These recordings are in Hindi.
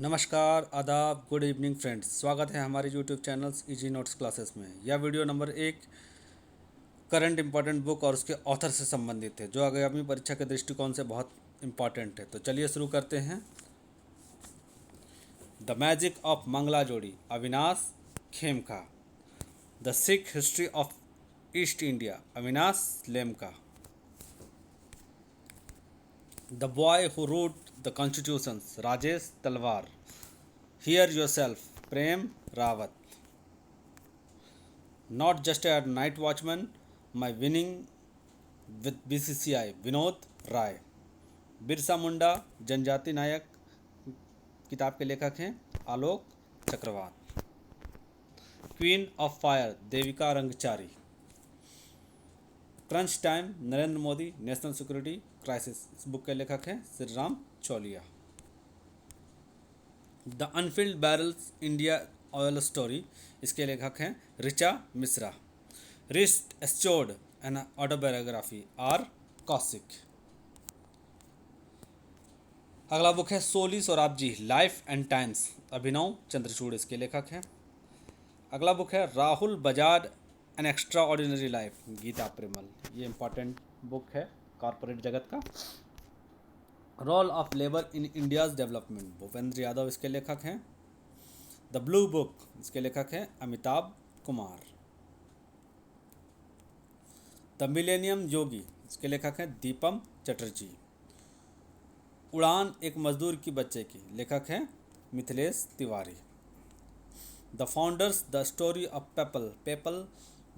नमस्कार, आदाब, गुड इवनिंग फ्रेंड्स। स्वागत है हमारे YouTube channels easy notes classes में। यह वीडियो नंबर एक करंट इंपॉर्टेंट बुक और उसके ऑथर से संबंधित है, जो आगामी परीक्षा के दृष्टिकोण से बहुत इंपॉर्टेंट है। तो चलिए शुरू करते हैं। The magic of Mangala Jodi, Avinash Khemka. The Sikh history of East India, Avinash Lemka. The boy who wrote the constitutions, Rajesh Talwar. Hear yourself, Prem Rawat. Not just a night watchman, my winning with BCCI, Vinod Rai. Birsa Munda जनजाति नायक किताब के लेखक हैं आलोक चक्रवात। Queen of fire, Devika Rangachari. Crunch time, Narendra Modi, national security crisis, इस बुक के लेखक हैं Shri Ram Chaulia. The unfilled barrels, India oil story, इसके लेखक हैं Richa Mishra. Wrist assured, an autobiography, R Kaushik. अगला बुक है Soli Sorabjee, life and times, Abhinav Chandrachud, इसके लेखक हैं। अगला बुक है Rahul Bajaj, an extraordinary life, Gita Piramal. ये इंपॉर्टेंट बुक है कॉरपोरेट जगत का। Role of labour in India's development, Bhupender Yadav, इसके लेखक हैं। द ब्लू बुक, इसके लेखक हैं अमिताभ कुमार। द मिलेनियम योगी, इसके लेखक हैं दीपम चटर्जी। उड़ान एक मजदूर की बच्चे की, लेखक हैं Mithilesh Tiwari. The founders, the story of PayPal, PayPal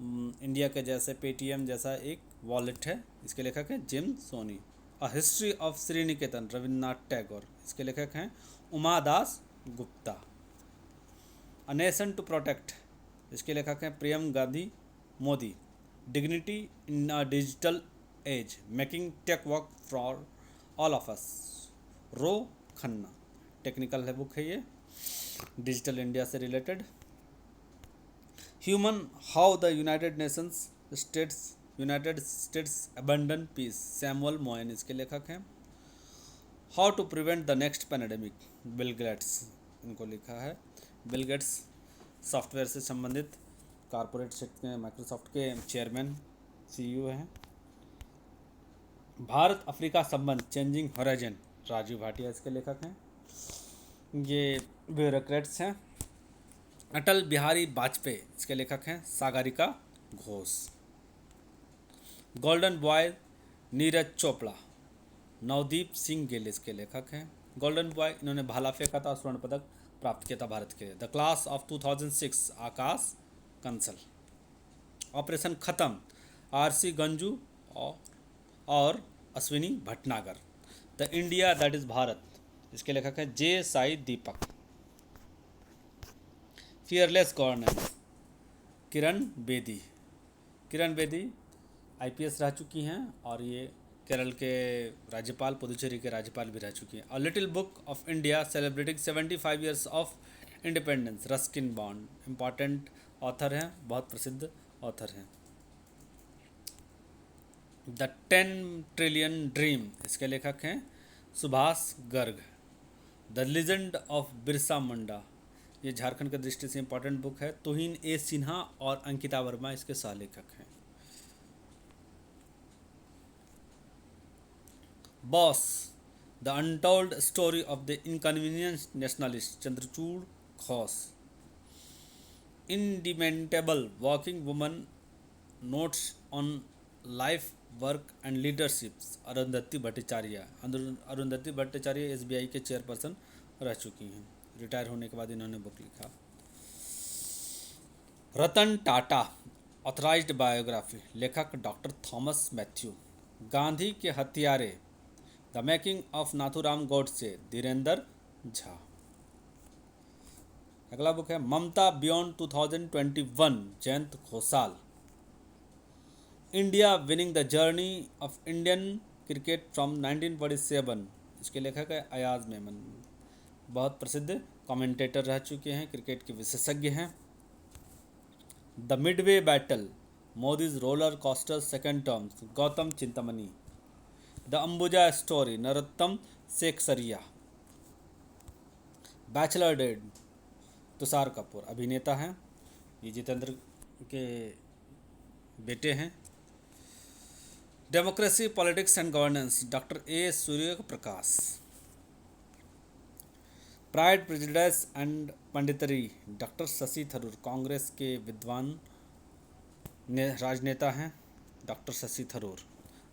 India के जैसे पेटीएम जैसा एक वॉलेट है, इसके लेखक हैं Jim Soni. A history of Sriniketan, Rabindranath Tagore, इसके लेखक हैं Uma Das Gupta. A nation to protect, इसके लेखक हैं Priyam Gandhi Mody. Dignity in a digital age, making tech work for all of us, Ro Khanna. Technical है बुक है ये, डिजिटल इंडिया से related. Humane how the United States abandon peace, Samuel Moyn, इसके लेखक हैं। How to prevent the next pandemic, Bill Gates, इनको लिखा है। बिल गेट्स सॉफ्टवेयर से संबंधित कॉरपोरेट सेक्टर में माइक्रोसॉफ्ट के चेयरमैन सीईओ हैं। भारत अफ्रीका संबंध, चेंजिंग हॉराइजन, राजीव भाटिया, इसके लेखक हैं। ये ब्यूरोक्रेट्स हैं। अटल बिहारी वाजपेयी, इसके लेखक हैं सागरिका घोष। Golden boy, Neeraj Chopra. नवदीप सिंह गिल, इसके लेखक हैं। गोल्डन बॉय, इन्होंने भाला फेंका था, स्वर्ण पदक प्राप्त किया था भारत के लिए। The class of 2006, Akash Kansal. Operation खत्म, आरसी गंजू और Ashwini Bhatnagar. The India that is Bharat, इसके लेखक हैं जे साई दीपक। Fearless governance, Kiran Bedi. Kiran Bedi IPS रह चुकी हैं और ये केरल के राज्यपाल, पुदुचेरी के राज्यपाल भी रह चुकी हैं। A little book of India celebrating 75 years of independence, Ruskin bond, important author हैं, बहुत प्रसिद्ध ऑथर हैं। द 10 ट्रिलियन ड्रीम, इसके लेखक हैं Subhash Garg. The legend of Birsa Munda, ये झारखंड की दृष्टि से इंपॉर्टेंट बुक है। तुहिन ए सिन्हा और अंकिता वर्मा इसके सह लेखक हैं। Bose, the untold story of the inconvenience nationalist, Chandrachur Ghose. Indomitable working woman, notes on life work and leaderships, Arundhati Bhattacharya. Arundhati Bhattacharya SBI के चेयरपर्सन रह चुकी हैं, रिटायर होने के बाद इन्होंने बुक लिखा। रतन टाटा, ऑथराइज्ड बायोग्राफी, लेखक डॉक्टर थॉमस मैथ्यू। गांधी के हत्यारे, the making of Nathuram Godse, Dhirendra Jha. अगला बुक है Mamata beyond 2021, Jayanta Ghosal. India winning the journey of Indian cricket from 1947, इसके लेखक है अयाज मेमन, बहुत प्रसिद्ध कमेंटेटर रह चुके हैं, क्रिकेट के विशेषज्ञ हैं। The midway battle, Modi's roller coaster second terms, Gautam Chintamani. The Ambuja story, Narottam Sekhsaria. Bachelor dad, Tusshar Kapoor अभिनेता हैं, ये जितेंद्र के बेटे हैं। Democracy, politics and governance, doctor A Surya Prakash. Pride, prejudice and punditry, doctor Shashi Tharoor Congress के विद्वान राजनेता हैं, doctor Shashi Tharoor.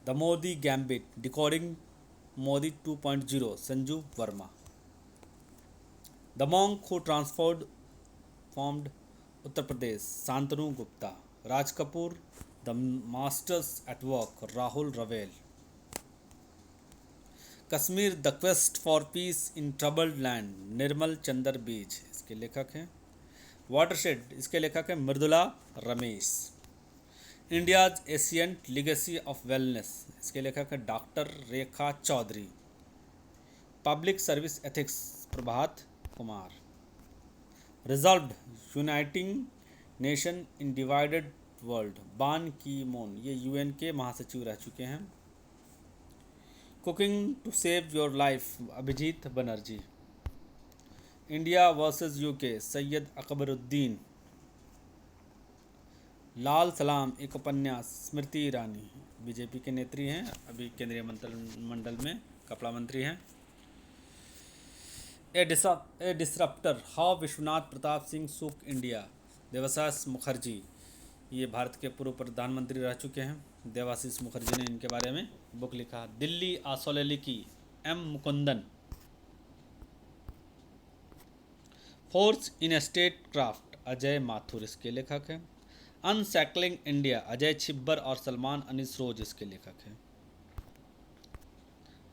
The Modi gambit, decoding Modi 2.0, Sanju Verma. The monk who transformed Uttar Pradesh, Shantanu Gupta. Raj Kapoor, the masters at work, Rahul Rawail. Kashmir, the quest for peace in troubled land, Nirmal Chandra Vij, इसके लेखक हैं। वाटरशेड, इसके लेखक हैं Mridula Ramesh. India's ancient legacy of wellness, इसके लेखक हैं doctor Rekha Chaudhary. Public service ethics, Prabhat Kumar. Resolved, uniting nation in divided world, Ban Ki moon, ये यूएन के महासचिव रह चुके हैं। Cooking to save your life, Abhijit Banerjee. India versus UK, Syed Akbaruddin. Lal Salaam, एक उपन्यास, स्मृति ईरानी, बीजेपी के नेत्री हैं, अभी केंद्रीय मंत्रिमंडल में कपड़ा मंत्री हैं। A disruptor, how Vishwanath Pratap Singh shook India, Debashish Mukherjee, ये भारत के पूर्व प्रधानमंत्री रह चुके हैं। देवाशीष मुखर्जी ने इनके बारे में बुक लिखा। दिल्ली आसोलेली की, M Mukundan. Force in statecraft, Ajay Mathur, इसके लेखक हैं। अनसैकलिंग इंडिया, अजय छिब्बर और सलमान अनिसरोज, इसके लेखक हैं।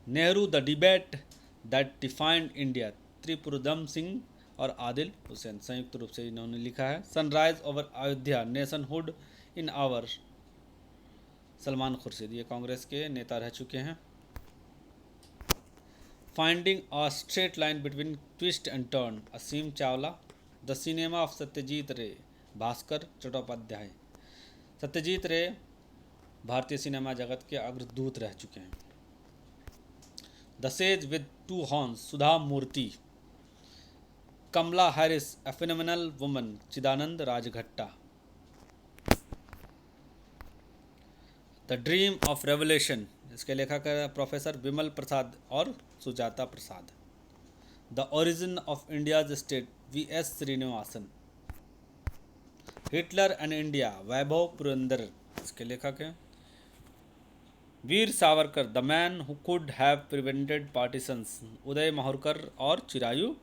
Nehru, the debate that defined India, Tripurdaman Singh और आदिल हुसैन, संयुक्त रूप से इन्होंने लिखा है। Sunrise over Ayodhya, nationhood in our, Salman Khurshid, ये कांग्रेस के नेता रह चुके हैं। Finding a straight line between twist and turn, Aseem Chawla. The cinema of Satyajit Ray, Bhaskar Chattopadhyay. Satyajit रे भारतीय सिनेमा जगत के अग्रदूत रह चुके हैं। The sage with two horns, Sudha Murty. Kamala Harris, a phenomenal woman, Chidanand Rajghatta. The dream of revolution, इसके लेखक है प्रोफेसर विमल प्रसाद और Sujata Prasad. The origin of India's state, V S. Srinivasan. Hitler and India, Vaibhav Purandare, इसके लेखक हैं। Veer Savarkar, the man who could have prevented partitions, Uday Mahurkar और चिरायु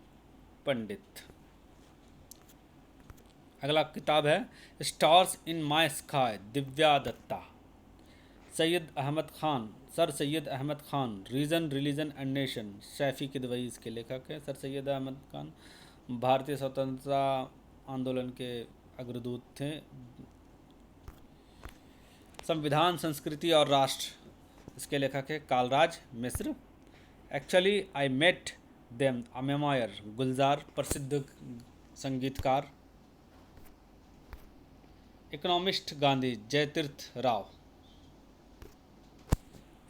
पंडित। अगला किताब है stars in my sky, Divya Dutta. Syed Ahmad Khan, sir Syed Ahmad Khan, reason religion and nation, Shafey Kidwai, इसके लेखक हैं। सर सैयद अहमद खान भारतीय स्वतंत्रता आंदोलन के अग्रदूत थे। संविधान, संस्कृति और राष्ट्र, इसके लेखक है Kalraj Mishra. Actually I met them, a memoir, Gulzar, प्रसिद्ध संगीतकार। Economist Gandhi, Jayatirtha Rao.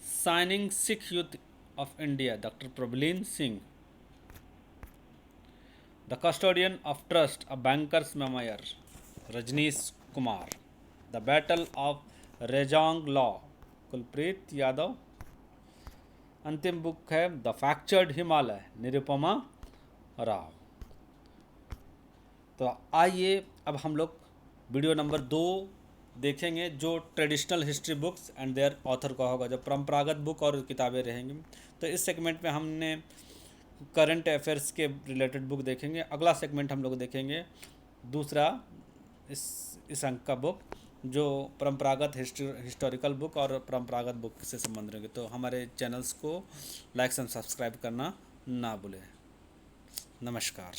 Shining Sikh youth of India, doctor Prabhleen Singh. The custodian of trust, a banker's memoir, Rajnish Kumar. The battle of Rezang La, Kulpreet Yadav. अंतिम बुक है द फ्रैक्चर्ड हिमालय, निरुपमा राव। तो आइए अब हम लोग वीडियो नंबर 2 देखेंगे, जो traditional history books and their author का होगा, जो परंपरागत बुक और किताबें रहेंगी। तो इस सेगमेंट में हमने करंट अफेयर्स के रिलेटेड बुक देखेंगे। अगला सेगमेंट हम लोग देखेंगे दूसरा इस अंक का बुक, जो परंपरागत हिस्टोरिकल बुक और परंपरागत बुक से संबंध रहेंगे। तो हमारे चैनल्स को लाइक एंड सब्सक्राइब करना ना भूलें। नमस्कार।